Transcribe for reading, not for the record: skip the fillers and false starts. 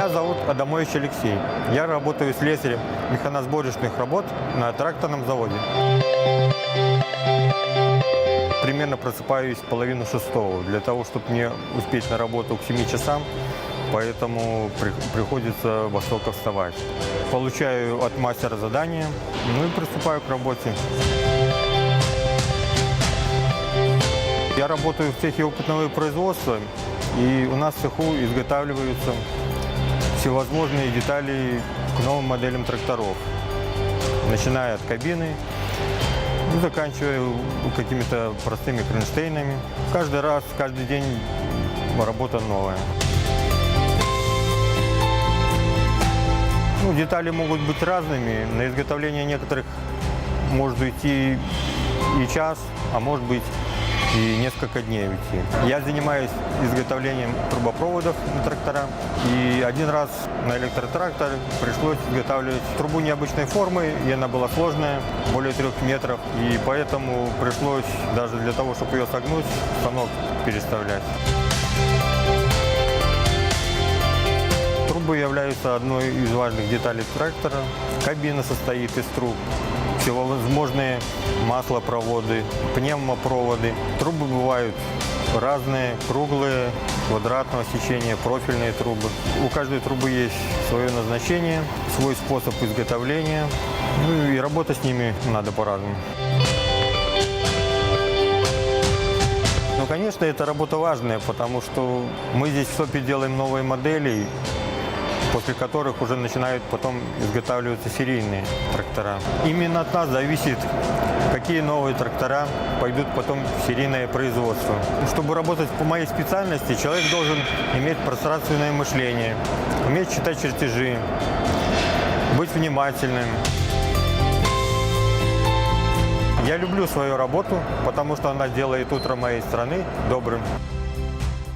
Меня зовут Адамович Алексей. Я работаю слесарем механосборочных работ на тракторном заводе. Примерно просыпаюсь половину шестого, для того, чтобы мне успеть на работу к 7 часам, поэтому приходится во столько вставать. Получаю от мастера задание, ну и приступаю к работе. Я работаю в цехе опытного производства, и у нас в цеху изготавливаются всевозможные детали к новым моделям тракторов, начиная от кабины, заканчивая какими-то простыми кронштейнами. Каждый раз, каждый день работа новая. Детали могут быть разными. На изготовление некоторых может уйти и час, а может быть и несколько дней уйти. Я занимаюсь изготовлением трубопроводов на трактора. И один раз на электротрактор пришлось изготавливать трубу необычной формы, и она была сложная, более 3 метров. И поэтому пришлось даже для того, чтобы ее согнуть, станок переставлять. Трубы являются одной из важных деталей трактора. Кабина состоит из труб. Всевозможные маслопроводы, пневмопроводы. Трубы бывают разные, круглые, квадратного сечения, профильные трубы. У каждой трубы есть свое назначение, свой способ изготовления. Ну и работа с ними надо по-разному. Конечно, эта работа важная, потому что мы здесь в СОПе делаем новые модели, после которых уже начинают потом изготавливаться серийные трактора. Именно от нас зависит, какие новые трактора пойдут потом в серийное производство. Чтобы работать по моей специальности, человек должен иметь пространственное мышление, уметь читать чертежи, быть внимательным. Я люблю свою работу, потому что она делает утро моей страны добрым.